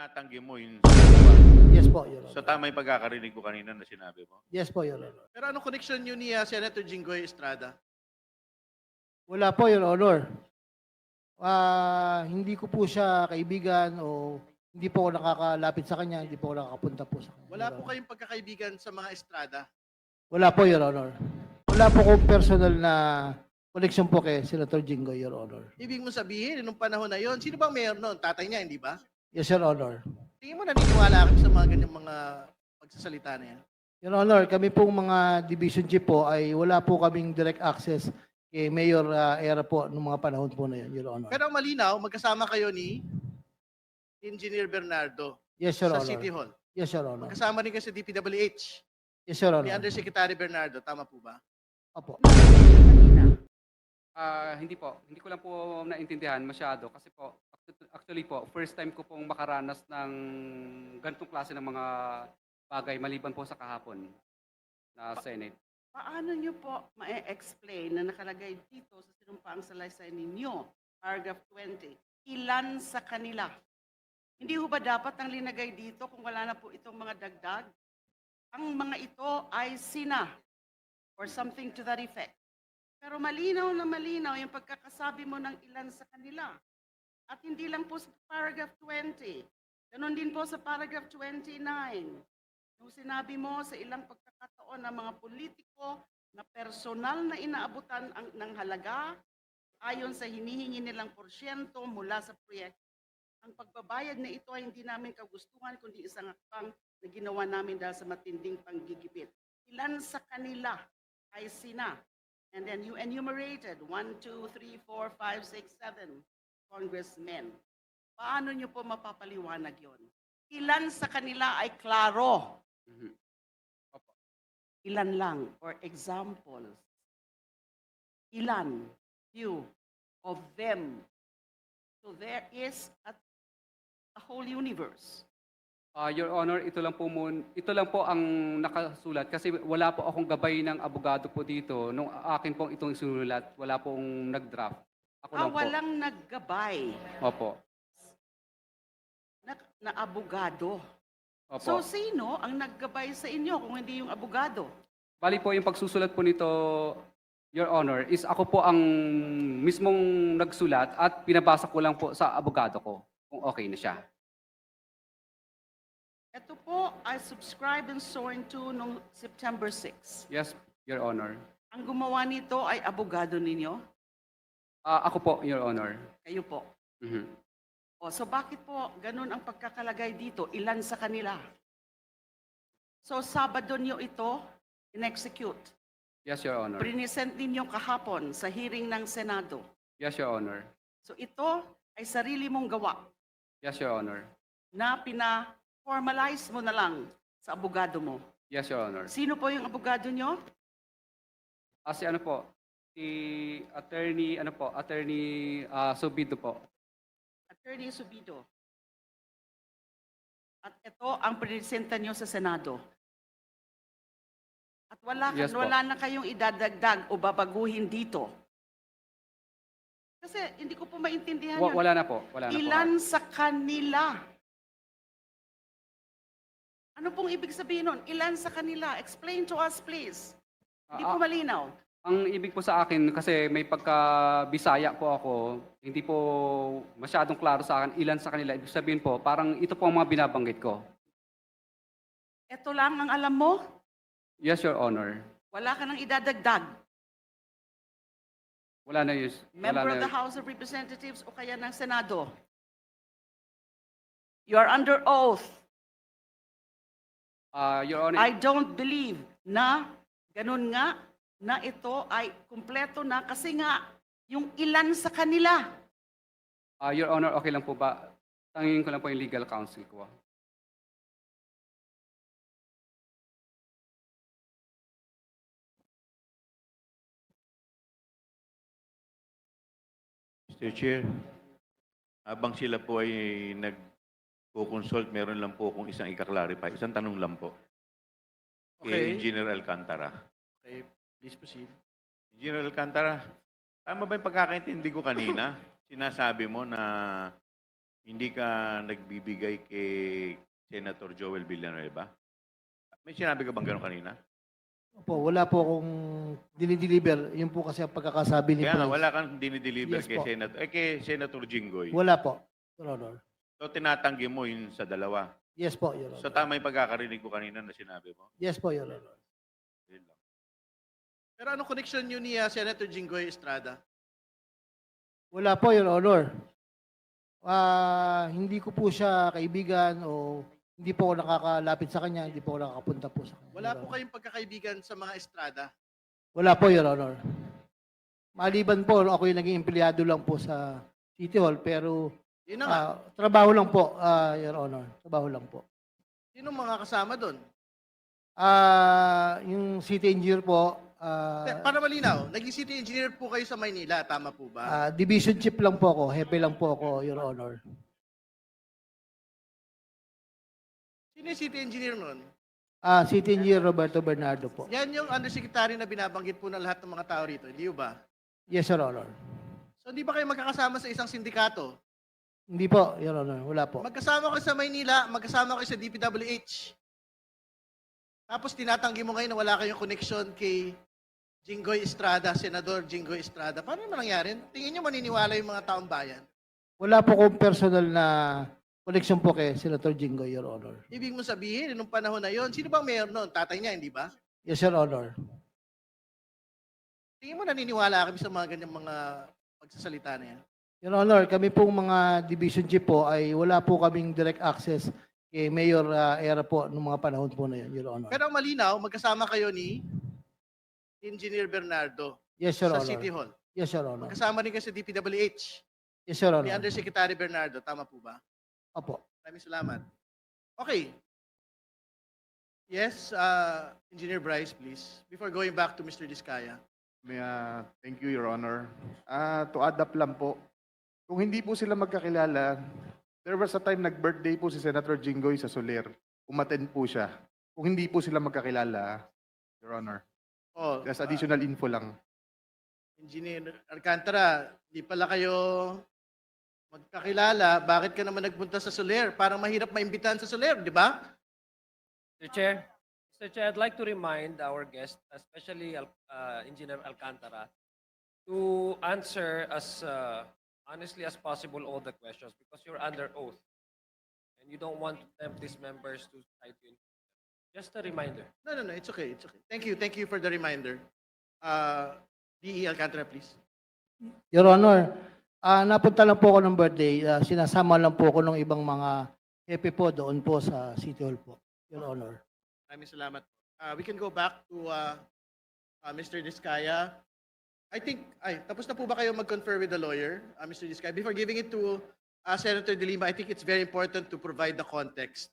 tinatanggi mo yung dalawa. Yes po, Your So Honor. tama yung pagkakarinig ko kanina na sinabi mo. Yes po, Your Honor. Pero anong connection nyo ni Senator Jinggoy Estrada? Wala po, Your Honor. Hindi ko po siya kaibigan o hindi po ako nakakalapit sa kanya, hindi po ako nakakapunta po sa kanya. Wala Your po Honor. kayong pagkakaibigan sa mga Estrada. Wala po, Your Honor. Wala po kong personal na connection po kay Senator Jinggoy, Your Honor. Ibig mo sabihin, nung panahon na yon, sino bang mayor noon? Tatay niya, hindi ba? Yes, Your Honor. Tingin mo naniniwala kami sa mga ganyang mga pagsasalita na yan? Your Honor, kami pong mga division chief po ay wala po kaming direct access kay Mayor Era po nung mga panahon po na yun, Your Honor. Pero ang malinaw, magkasama kayo ni Engineer Bernardo Yes, Your sa Honor. City Hall. Yes, Your Honor. Magkasama rin kayo sa DPWH Yes, Your ni Honor. Undersecretary Bernardo. Tama po ba? Opo. Hindi po. Hindi ko lang po naintindihan masyado kasi po, actually po, first time ko pong makaranas ng ganitong klase ng mga bagay maliban po sa kahapon na Senate. Paano nyo po ma-explain na nakalagay dito sa sinumpaang salaysay ninyo, paragraph 20, ilan sa kanila? Hindi ho ba dapat ang linagay dito kung wala na po itong mga dagdag? Ang mga ito ay sina or something to that effect. Pero malinaw na malinaw yung pagkakasabi mo ng ilan sa kanila. At hindi lang po sa paragraph 20. Ganon din po sa paragraph 29. Nung sinabi mo sa ilang pagkakataon ng mga politiko na personal na inaabutan ng halaga ayon sa hinihingi nilang porsyento mula sa proyekto. Ang pagbabayad na ito ay hindi namin kagustuhan kundi isang hakbang na ginawa namin dahil sa matinding panggigipit. Ilan sa kanila ay sina? And then you enumerated 1, 2, 3, 4, 5, 6, 7 congressmen. Paano nyo po mapapaliwanag yon? Ilan sa kanila ay klaro? Mhm. Ilan lang? For example, ilan? Few of them. So there is a whole universe. Your Honor, ito lang po ang nakasulat kasi wala po akong gabay ng abogado po dito. Nung akin pong itong sinulat, wala pong nag-draft. Ako lang po. Walang naggabay Opo. na abogado. Opo. So sino ang naggabay sa inyo kung hindi yung abogado? Bali po yung pagsusulat po nito, Your Honor, is ako po ang mismong nagsulat at pinabasa ko lang po sa abogado ko kung okay na siya. Ito po ay subscribe and sworn to noong September 6. Yes, Your Honor. Ang gumawa nito ay abogado ninyo? Ako po, Your Honor. Kayo po. Mhm. So bakit po ganun ang pagkakalagay dito? Ilan sa kanila? So Sabado nyo ito in-execute. Yes, Your Honor. Present ninyo kahapon sa hearing ng Senado. Yes, Your Honor. So ito ay sarili mong gawa Yes, Your Honor. na pina-formalize mo na lang sa abogado mo. Yes, Your Honor. Sino po yung abogado nyo? Si ano po, si attorney Subido po. Attorney Subido. At ito ang presenta nyo sa Senado. At Yes po. wala na kayong idadagdag o babaguhin dito. Kasi hindi ko po maintindihan yun. Wala na po. Wala na po. Ilan sa kanila? Ano pong ibig sabihin nun? Ilan sa kanila? Explain to us, please. Hindi po malinaw. Ang ibig po sa akin, kasi may pagka-Bisaya po ako, hindi po masyadong klaro sa akin ilan sa kanila. Ibig sabihin po, parang ito po ang mga binabanggit ko. Ito lang ang alam mo? Yes, Your Honor. Wala ka nang idadagdag. Wala na yun. Member of the House of Representatives o kaya ng Senado. You are under oath. Your Honor, I don't believe na ganun nga na ito ay kumpleto na kasi nga yung ilan sa kanila. Your Honor, okay lang po ba? Tangingin ko lang po yung legal counsel ko. Mr. Chair, habang sila po ay nag-consult, meron lang po akong isang ika-clarify. Isang tanong lang po. Kay Okay. Engineer Alcantara. Okay, please proceed. Engineer Alcantara, tama ba yung pagkakaintindi ko kanina? Sinasabi mo na hindi ka nagbibigay kay Senator Joel Villanueva? May sinabi ka bang gano'n kanina? Opo, wala po akong dinideliver. Yun po kasi ang pagkakasabi ni Kaya nga, Police. wala kang dinideliver Yes kay po. Senator Jinggoy. Wala po, Your Honor. So, tinatanggi mo yun sa dalawa. Yes po, Your So, Honor. tama yung pagkakarinig ko kanina na sinabi mo? Yes po, Your Honor. Yun lang. Pero ano connection nyo ni Senator Jinggoy Estrada? Wala po, Your Honor. Hindi ko po siya kaibigan o hindi po ako nakakalapit sa kanya, hindi po ako nakakapunta po sa kanya. Wala Your po Honor. kayong pagkakaibigan sa mga Estrada. Wala po, Your Honor. Maliban po, ako yung naging empleyado lang po sa City Hall, pero Yun na nga. trabaho lang po, Your Honor. Trabaho lang po. Sino mga kasama doon? Yung city engineer po, Para malinaw, naging city engineer po kayo sa Maynila, tama po ba? division chief lang po ako, hepe lang po ako, Your Honor. Sino yung city engineer noon? City engineer Roberto Bernardo po. Yan yung undersecretary na binabanggit po ng lahat ng mga tao rito, hindi ba? Yes, Your Honor. So hindi ba kayo magkakasama sa isang sindikato? Hindi po, Your Honor. Wala po. Magkasama kayo sa Maynila, magkasama kayo sa DPWH. Tapos tinatanggi mo ngayon na wala kayong connection kay Jinggoy Estrada, Senador Jinggoy Estrada. Paano naman nangyari? Tingin nyo maniniwala yung mga taong bayan? Wala po kong personal na connection po kay Senator Jinggoy, Your Honor. Ibig mo sabihin, nung panahon na yon, sino bang mayor noon? Tatay niya, hindi ba? Yes, Your Honor. Tingin mo naniniwala kami sa mga ganyang mga pagsasalita na yan? Your Honor, kami pong mga division chief po ay wala po kaming direct access kay Mayor Era po nung mga panahon po na yun, Your Honor. Pero ang malinaw, magkasama kayo ni Engineer Bernardo Yes, Your sa Honor. City Hall. Yes, Your Honor. Magkasama rin kayo sa DPWH Yes, Your ni Honor. Undersecretary Bernardo. Tama po ba? Opo. Maraming salamat. Okay. Yes, Engineer Bryce, please. Before going back to Mr. Diskaya. Thank you, Your Honor. To add up lang po, kung hindi po sila magkakilala, there was a time nag-birthday po si Senator Jinggoy sa Soler. Umattend po siya. Kung hindi po sila magkakilala, Your Honor. Oh, Just additional info lang. Engineer Alcantara, di pala kayo magkakilala. Bakit ka naman nagpunta sa Soler? Parang mahirap maimbitahan sa Soler, di ba? Mr. Chair, I'd like to remind our guest, especially Engineer Alcantara, to answer as honestly as possible all the questions because you're under oath and you don't want to tempt these members to cite you. Just a reminder. No, it's okay, it's okay. Thank you for the reminder. DE Alcantara, please. Your Honor, napunta lang po ako ng birthday. Sinasama lang po ako ng ibang mga hepe po doon po sa City Hall po, Your Honor. Maraming salamat. We can go back to Mr. Diskaya. I think, tapos na po ba kayo mag-confer with the lawyer, Mr. Diskaya? Before giving it to Senator De Lima, I think it's very important to provide the context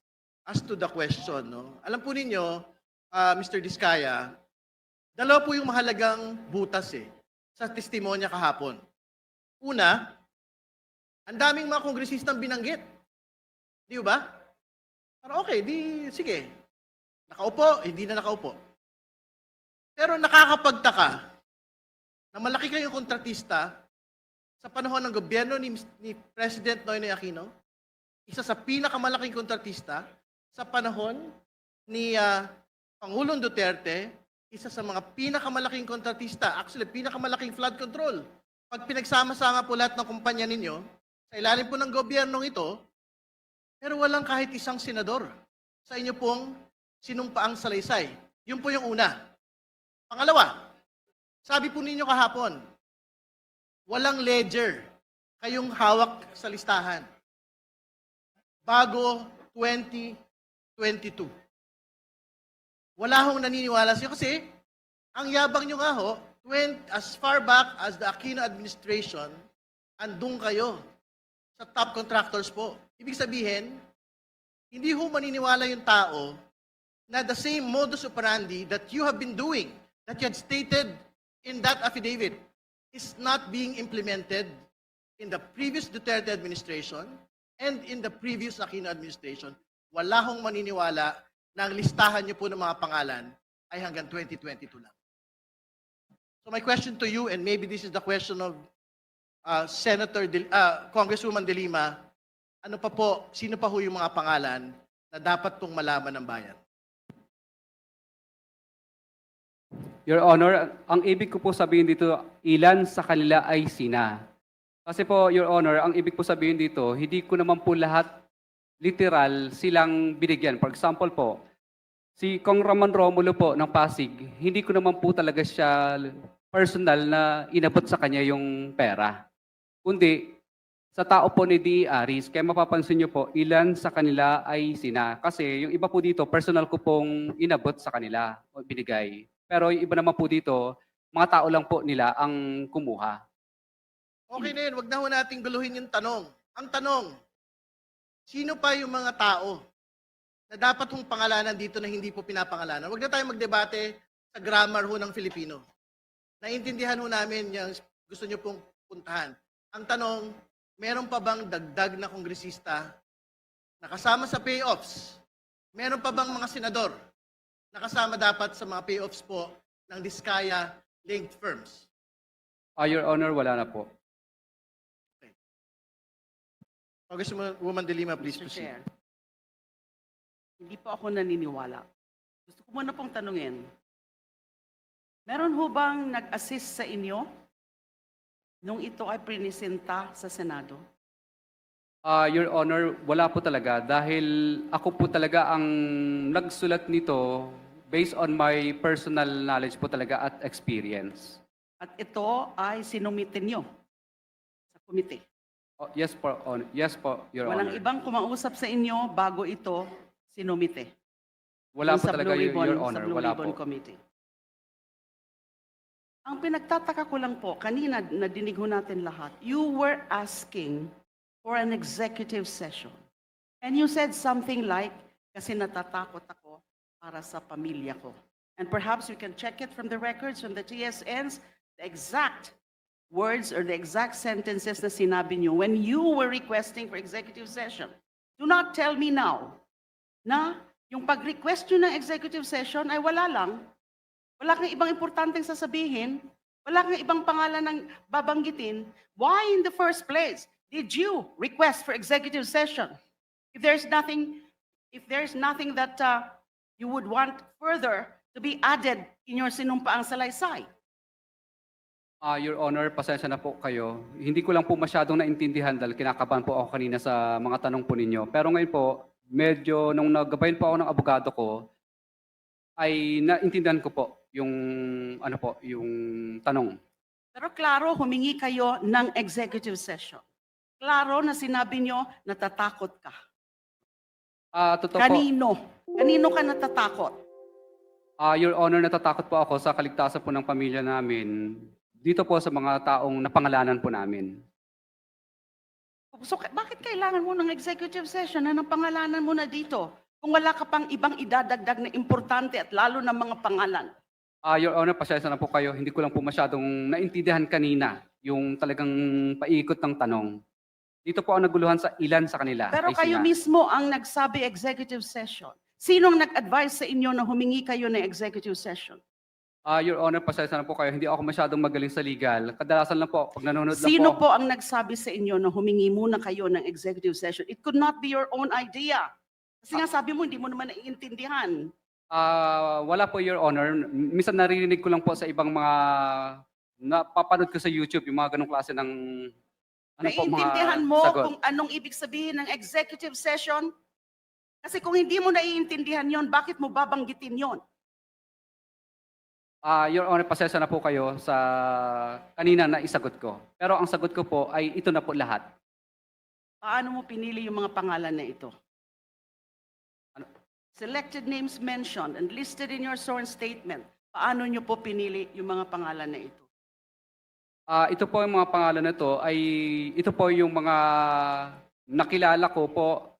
as to the question. No? Alam po ninyo, Mr. Diskaya, dalawa po yung mahalagang butas sa testimonya kahapon. Una, ang daming mga kongresistang binanggit. Di ba? Pero okay, sige. Nakaupo, hindi na nakaupo. Pero nakakapagtaka na malaki kayong kontratista sa panahon ng gobyerno ni President Noynoy Aquino, isa sa pinakamalaking kontratista sa panahon ni Pangulong Duterte, isa sa mga pinakamalaking kontratista, actually pinakamalaking flood control. Pag pinagsama-sama po lahat ng kumpanya ninyo, sa ilalim po ng gobyernong ito, pero walang kahit isang senador sa inyo pong sinumpaang salaysay. Yun po yung una. Pangalawa, sabi po ninyo kahapon, walang ledger kayong hawak sa listahan bago 2022. Wala hong naniniwala siya kasi ang yabang nyo nga ho, as far back as the Aquino administration, andun kayo sa top contractors po. Ibig sabihin, hindi ho maniniwala yung tao na the same modus operandi that you have been doing, that you had stated in that affidavit, is not being implemented in the previous Duterte administration and in the previous Aquino administration. Wala hong maniniwala na ang listahan niyo po ng mga pangalan ay hanggang 2022 lang. So my question to you, and maybe this is the question of Congresswoman De Lima, ano pa po, sino pa ho yung mga pangalan na dapat pong malaman ng bayan? Your Honor, ang ibig ko po sabihin dito, ilan sa kanila ay sina. Kasi po, Your Honor, ang ibig po sabihin dito, hindi ko naman po lahat literal silang binigyan. For example po, si Kong Ramon Romulo po ng Pasig, hindi ko naman po talaga siya personal na inabot sa kanya yung pera. Kundi, sa tao po ni D. Aris, kaya mapapansin niyo po, ilan sa kanila ay sina. Kasi yung iba po dito, personal ko pong inabot sa kanila o binigay. Pero yung iba naman po dito, mga tao lang po nila ang kumuha. Okay na yun, wag na ho nating guluhin yung tanong. Ang tanong, sino pa yung mga tao na dapat hong pangalanan dito na hindi po pinapangalanan? Wag na tayo magdebate sa grammar ho ng Filipino. Naiintindihan ho namin yung gusto nyo pong puntahan. Ang tanong, meron pa bang dagdag na kongresista na kasama sa payoffs? Meron pa bang mga senador na kasama dapat sa mga payoffs po ng Diskaya-linked firms? Your Honor, wala na po. Congresswoman De Lima, please Mr. proceed. Chair, hindi po ako naniniwala. Gusto ko muna pong tanungin, meron ho bang nag-assist sa inyo nung ito ay prinisenta sa Senado? Your Honor, wala po talaga dahil ako po talaga ang nagsulat nito based on my personal knowledge po talaga at experience. At ito ay sinumitin nyo sa komite. Yes po, Your Walang Honor. ibang kumausap sa inyo bago ito sinumite. Wala Yung po sa talaga, Blue Ribbon, Your Honor. Sa Blue Wala Ribbon po. Committee. Ang pinagtataka ko lang po, kanina nadinig ho natin lahat, you were asking for an executive session. And you said something like, kasi natatakot ako para sa pamilya ko. And perhaps we can check it from the records, from the TSNs, the exact words or the exact sentences na sinabi niyo when you were requesting for executive session. Do not tell me now na yung pag-request nyo ng executive session ay wala lang. Wala kang ibang importanteng sasabihin. Wala kang ibang pangalan ng babanggitin. Why in the first place did you request for executive session? If there's nothing that you would want further to be added in your sinumpaang salaysay. Your Honor, pasensya na po kayo. Hindi ko lang po masyadong naintindihan dahil kinakabahan po ako kanina sa mga tanong po ninyo. Pero ngayon po, medyo nung naggabayan po ako ng abogado ko, ay naintindihan ko po yung yung tanong. Pero klaro, humingi kayo ng executive session. Klaro na sinabi nyo, natatakot ka. Totoo po. Kanino? Kanino ka natatakot? Your Honor, natatakot po ako sa kaligtasan po ng pamilya namin. Dito po sa mga taong napangalanan po namin. So, bakit kailangan mo ng executive session na pangalanan mo na dito? Kung wala ka pang ibang idadagdag na importante at lalo na mga pangalan. Your Honor, pasensya na po kayo. Hindi ko lang po masyadong naintindihan kanina yung talagang paikot ng tanong. Dito po ang naguluhan sa ilan sa kanila. Pero ay kayo sina. mismo ang nagsabi executive session. Sinong nag-advise sa inyo na humingi kayo ng executive session? Your Honor, pasensya na po kayo. Hindi ako masyadong magaling sa legal. Kadalasan lang po, pag nanonood lang Sino po. po ang nagsabi sa inyo na humingi muna kayo ng executive session? It could not be your own idea. Kasi nga sabi mo, hindi mo naman naiintindihan. Wala po, Your Honor. Minsan naririnig ko lang po sa ibang mga napapanood ko sa YouTube, yung mga ganong klase ng Naiintindihan mo sagot. kung anong ibig sabihin ng executive session? Kasi kung hindi mo naiintindihan yon, bakit mo babanggitin yon? Your Honor, pasensya na po kayo sa kanina na isagot ko. Pero ang sagot ko po ay ito na po lahat. Paano mo pinili yung mga pangalan na ito? Ano? Selected names mentioned and listed in your sworn statement. Paano nyo po pinili yung mga pangalan na ito? Ito po yung mga pangalan na ito ay ito po yung mga nakilala ko po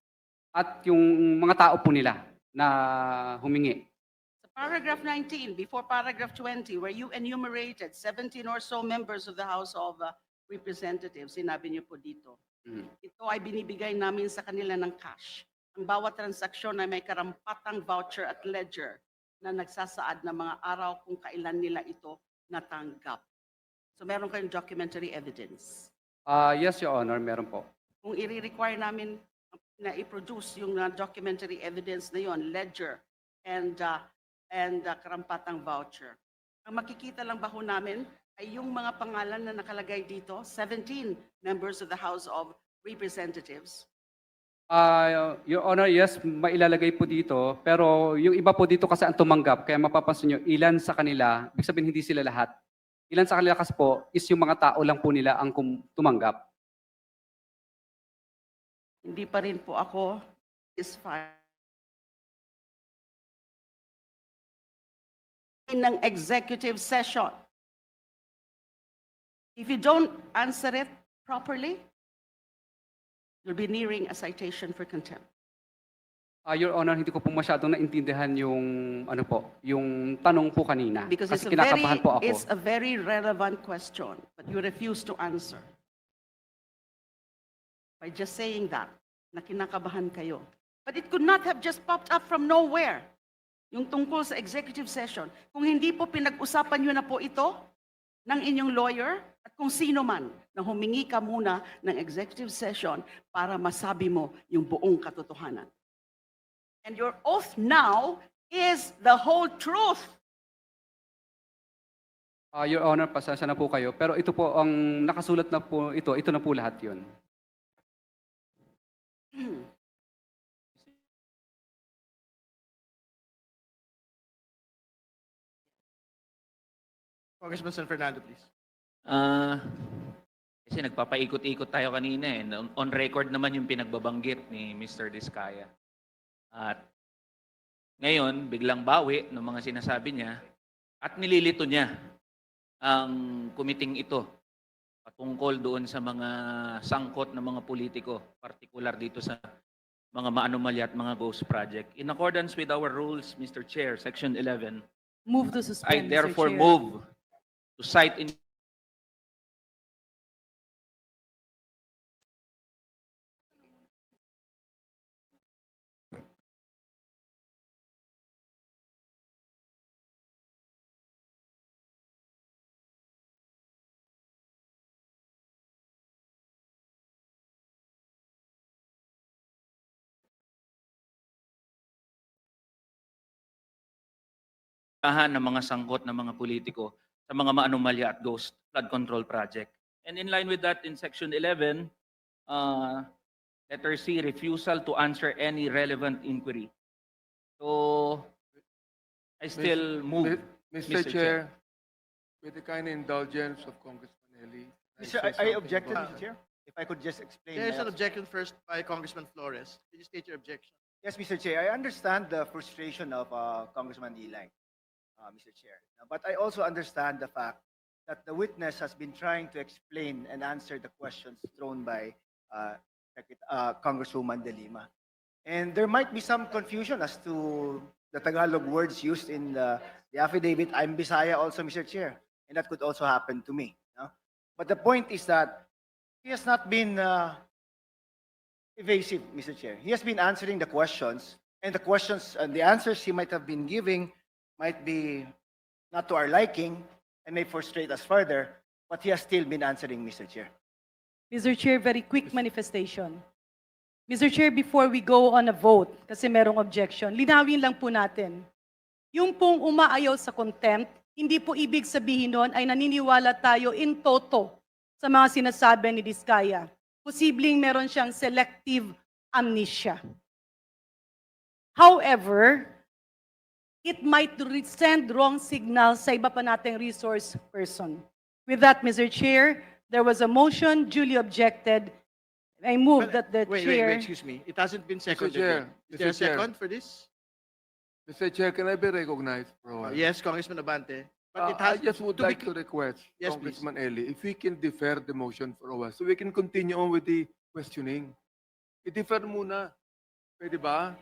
at yung mga tao po nila na humingi. Sa paragraph 19, before paragraph 20, where you enumerated 17 or so members of the House of Representatives, sinabi niyo po dito, ito ay binibigay namin sa kanila ng cash. Ang bawat transaksyon ay may karampatang voucher at ledger na nagsasaad ng mga araw kung kailan nila ito natanggap. So meron kayong documentary evidence. Yes, Your Honor, meron po. Kung i-require namin na i-produce yung documentary evidence na yon, ledger and karampatang voucher. Ang makikita lang ba ho namin ay yung mga pangalan na nakalagay dito, 17 members of the House of Representatives. Your Honor, yes, mailalagay po dito. Pero yung iba po dito kasi ang tumanggap. Kaya mapapansin nyo, ilan sa kanila, ibig sabihin hindi sila lahat. Ilan sa kanila kasi po is yung mga tao lang po nila ang tumanggap. Hindi pa rin po ako satisfied ng executive session. If you don't answer it properly, you'll be nearing a citation for contempt. Your Honor, hindi ko po masyadong naintindihan yung ano po, yung tanong po kanina. Because Kasi kinakabahan po ako. it's a very relevant question, but you refuse to answer. By just saying that, na kinakabahan kayo. But it could not have just popped up from nowhere. Yung tungkol sa executive session. Kung hindi po pinag-usapan nyo na po ito ng inyong lawyer at kung sino man na humingi ka muna ng executive session para masabi mo yung buong katotohanan. And your oath now is the whole truth. Your Honor, pasensya na po kayo. Pero ito po, ang nakasulat na po ito na po lahat yun. Congressman San Fernando, please. Kasi nagpapaikot-ikot tayo kanina eh. On record naman yung pinagbabanggit ni Mr. Diskaya. At ngayon, biglang bawi ng mga sinasabi niya at nililito niya ang kumiting ito patungkol doon sa mga sangkot ng mga politiko, partikular dito sa mga maanomalya at mga ghost project. In accordance with our rules, Mr. Chair, Section 11, Move to I suspend, Mr. therefore Chair. move to cite in ng mga sangkot ng mga politiko sa mga maanomalya at ghost flood control project. And in line with that, in Section 11, letter C, refusal to answer any relevant inquiry. So, I still move. Mr. Mr. Chair. Chair, with the kind indulgence of Congressman Eli. Mr. say I something objected, about- Mr. Chair. If I could just explain. There's my an objection first by Congressman Flores. Can you state your objection? Yes, Mr. Chair, I understand the frustration of Congressman Eli, Mr. Chair. But I also understand the fact that the witness has been trying to explain and answer the questions thrown by Congresswoman De Lima. And there might be some confusion as to the Tagalog words used in the affidavit. I'm Bisaya also, Mr. Chair, and that could also happen to me. No? But the point is that he has not been evasive, Mr. Chair. He has been answering the questions, and the questions and the answers he might have been giving might be not to our liking and may frustrate us further, but he has still been answering, Mr. Chair. Mr. Chair, very quick manifestation. Mr. Chair, before we go on a vote, kasi merong objection, linawin lang po natin. Yung pong umaayaw sa contempt, hindi po ibig sabihin nun ay naniniwala tayo in toto sa mga sinasabi ni Diskaya. Posibleng meron siyang selective amnesia. However, it might send wrong signals sa iba pa nating resource person. With that, Mr. Chair, there was a motion duly objected. I move that the Wait, chair. excuse me. It hasn't been seconded. Chair, yet. Is there a Mr. Chair. second for this? Mr. Chair, can I be recognized for a while? Yes, Congressman Abante. But it I has just would to be like to request Yes, please. Congressman Eli, if we can defer the motion for a while, so we can continue on with the questioning. I-defer muna. Pwede ba?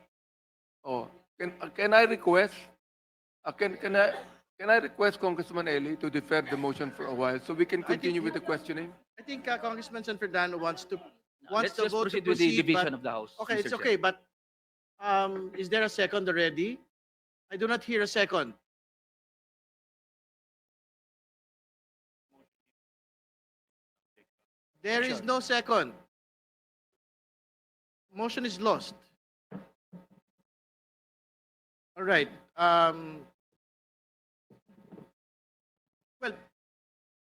Oh, can I request? Can I request Congressman Eli to defer the motion for a while so we can I think continue you- with the questioning? I think Congressman San Fernando wants Let's the just vote to proceed with the proceed, division but- of the House. Okay, Mr. it's Chair. okay, but is there a second already? I do not hear a second. There is no second. motion is lost. All right. Well,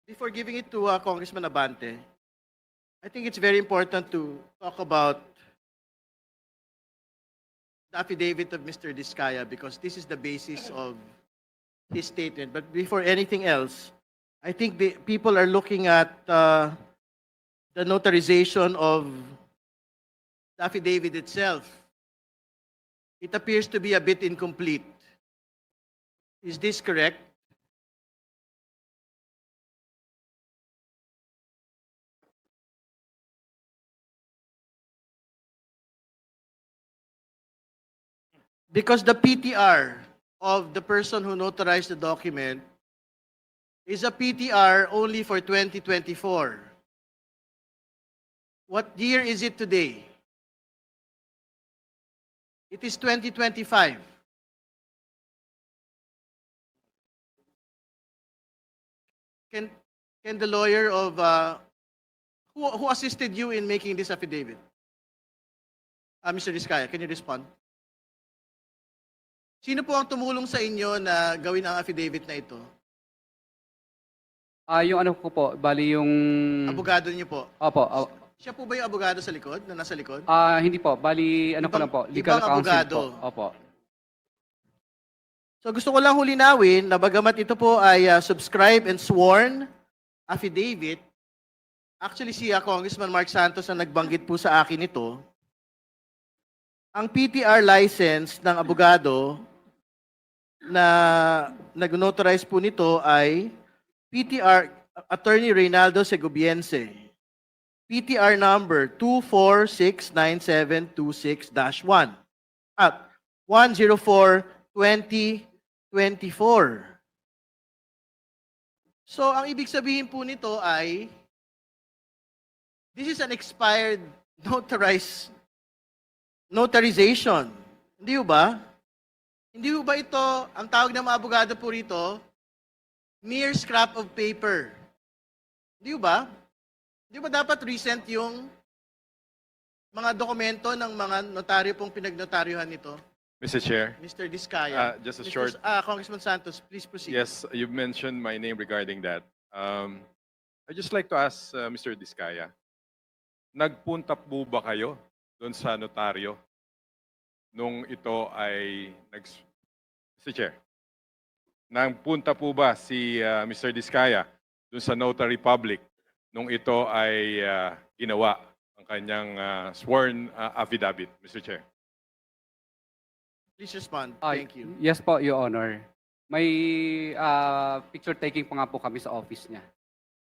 before giving it to Congressman Abante, I think it's very important to talk about the affidavit of Mr. Diskaya because this is the basis of his statement. But before anything else, I think the people are looking at the notarization of the affidavit itself. It appears to be a bit incomplete. Is this correct? Because the PTR of the person who notarized the document is a PTR only for 2024. What year is it today? It is 2025. Can the lawyer of who assisted you in making this affidavit? Mr. Diskaya, can you respond? Sino po ang tumulong sa inyo na gawin ang affidavit na ito? Yung ano ko po, bali yung... Abogado niyo po. Opo. Siya po ba yung abogado sa likod, na nasa likod? Hindi po, bali ano ko lang po, legal ibang counsel abogado. po. Opo. So gusto ko lang hulinawin na bagamat ito po ay subscribed and sworn affidavit, actually si Congressman Mark Santos ang nagbanggit po sa akin ito, ang PTR license ng abogado na nag-notarize po nito ay PTR Attorney Reynaldo Segobiense. PTR number 2469726-1 at 104-2024. So, ang ibig sabihin po nito ay this is an expired notarization. Hindi ba? Hindi ba ito, ang tawag ng mga abogado po rito, mere scrap of paper. Hindi ba? Hindi ba dapat recent yung mga dokumento ng mga notaryo pong pinagnotaryohan nito? Mr. Chair, Mr. Diskaya. just a short, Congressman Santos, please proceed. yes, you mentioned my name regarding that. I'd just like to ask Mr. Diskaya, nagpunta po ba kayo doon sa notaryo nung ito ay Mr. Chair, nagpunta po ba si Mr. Diskaya doon sa notary public nung ito ay ginawa ang kanyang sworn affidavit, Mr. Chair? Please respond. Thank you. Yes po, Your Honor. May picture taking pa nga po kami sa office niya.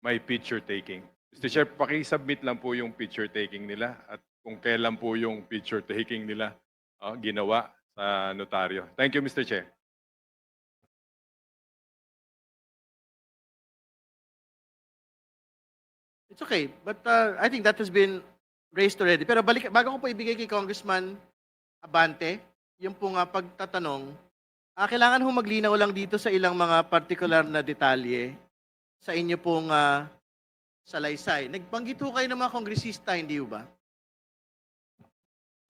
May picture taking. Mr. Chair, paki-submit lang po yung picture taking nila at kung kailan po yung picture taking nila ginawa sa notaryo. Thank you, Mr. Chair. It's okay, but I think that has been raised already. Pero bago ko po ibigay kay Congressman Abante, yung pong pagtatanong, kailangan ho maglinaw lang dito sa ilang mga particular na detalye sa inyo pong salaysay. Nagbanggit ho kayo ng mga kongresista, hindi ho ba?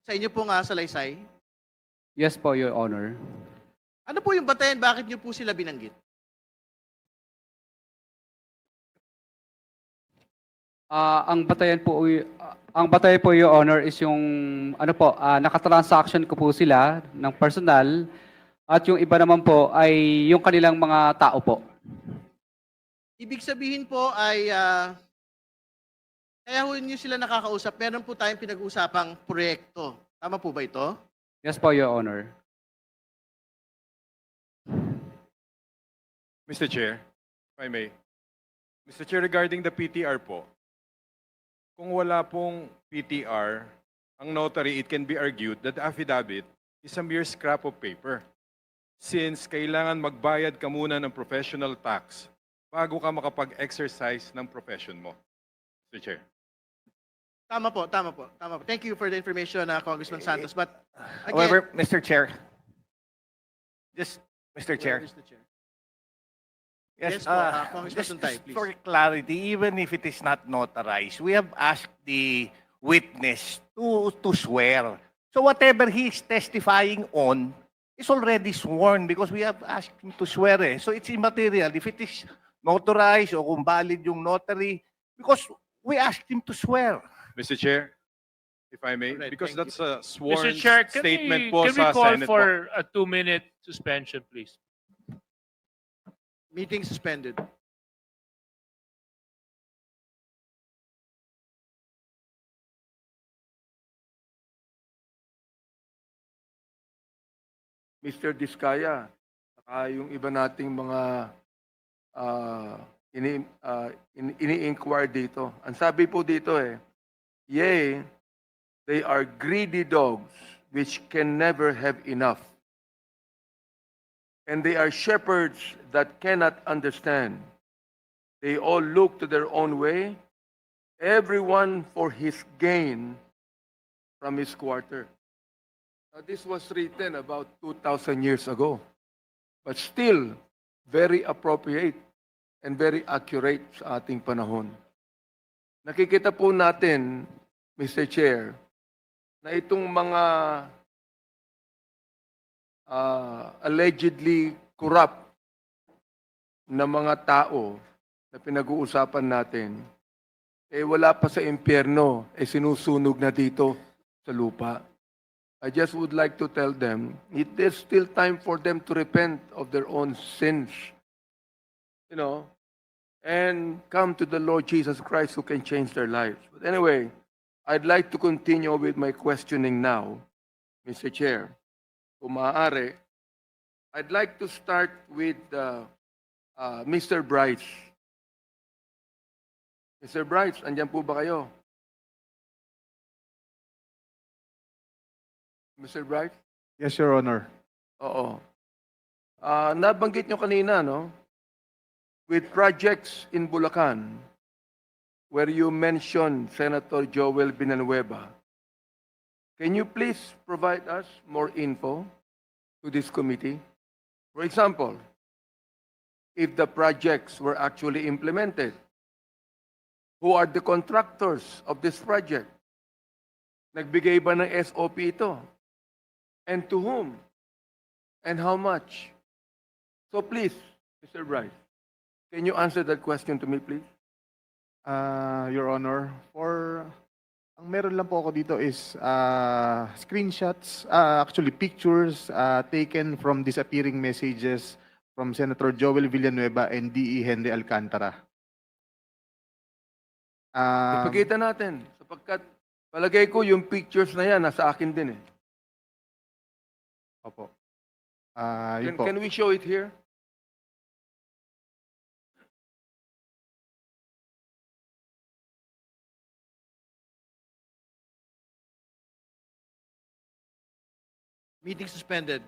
Sa inyo pong salaysay? Yes po, Your Honor. Ano po yung batayan? Bakit niyo po sila binanggit? Ang batayan po, Your Honor, is yung ano po, nakatransaction ko po sila ng personal at yung iba naman po ay yung kanilang mga tao po. Ibig sabihin po ay kaya ho niyo sila nakakausap, meron po tayong pinag-uusapang proyekto. Tama po ba ito? Yes po, Your Honor. Mr. Chair, if I may. Mr. Chair, regarding the PTR po, kung wala pong PTR, ang notary, it can be argued that the affidavit is a mere scrap of paper. Since kailangan magbayad ka muna ng professional tax bago ka makapag-exercise ng profession mo. Mr. Chair. Tama po. Thank you for the information, Congressman Santos. But again, However, Mr. Chair, Mr. Chair. Where is the chair? Yes po, Congressman just Suntay, please. for clarity, even if it is not notarized, we have asked the witness to swear. So whatever he is testifying on is already sworn because we have asked him to swear. So it's immaterial if it is notarized o kung valid yung notary because we asked him to swear. Mr. Chair, if I may, Alright, because thank that's a sworn Mr. Chair, statement po can we sa call Senate po. for a 2-minute suspension, please? Meeting suspended. Mr. Diskaya, saka yung iba nating mga ini-inquire dito. Ang sabi po dito yea, they are greedy dogs which can never have enough. And they are shepherds that cannot understand. They all look to their own way, everyone for his gain from his quarter. Now, this was written about 2,000 years ago, but still very appropriate and very accurate sa ating panahon. Nakikita po natin, Mr. Chair, na itong mga allegedly corrupt na mga tao na pinag-uusapan natin, wala pa sa impyerno, sinusunog na dito sa lupa. I just would like to tell them, it is still time for them to repent of their own sins, and come to the Lord Jesus Christ who can change their lives. But anyway, I'd like to continue with my questioning now, Mr. Chair. Kung maaari, I'd like to start with Mr. Bryce. Mr. Bryce, andyan po ba kayo? Mr. Bryce? Yes, Your Honor. Oo. Nabanggit nyo kanina, no? With projects in Bulacan, where you mentioned Senator Joel Villanueva, can you please provide us more info to this committee? For example, if the projects were actually implemented, who are the contractors of this project? Nagbigay ba ng SOP ito? And to whom? And how much? So please, Mr. Bryce, can you answer that question to me, please? Your Honor, ang meron lang po ako dito is screenshots, actually pictures taken from disappearing messages from Senator Joel Villanueva and DE Henry Alcantara. Ipakita natin, sapagkat palagay ko yung pictures na yan, nasa akin din eh. Opo. Yun po. Can we show it here? Meeting suspended.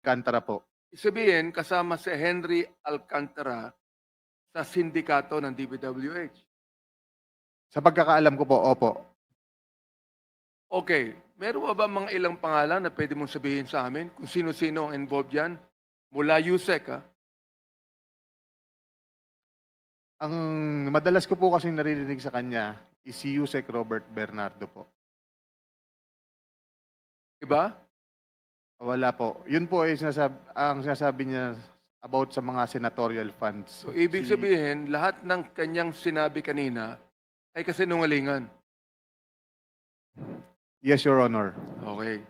Alcantara po. Sabihin, kasama si Henry Alcantara sa sindikato ng DPWH. Sa pagkakaalam ko po, opo. Okay, meron ba mga ilang pangalan na pwede mong sabihin sa amin kung sino-sino ang involved yan? Mula USEC, ha? Ang madalas ko po kasing naririnig sa kanya is si Yusek Robert Bernardo po. Diba? Wala po. Yun po ay ang sinasabi niya about sa mga senatorial funds. So, ibig sabihin, lahat ng kanyang sinabi kanina ay kasinungalingan. Yes, Your Honor. Okay.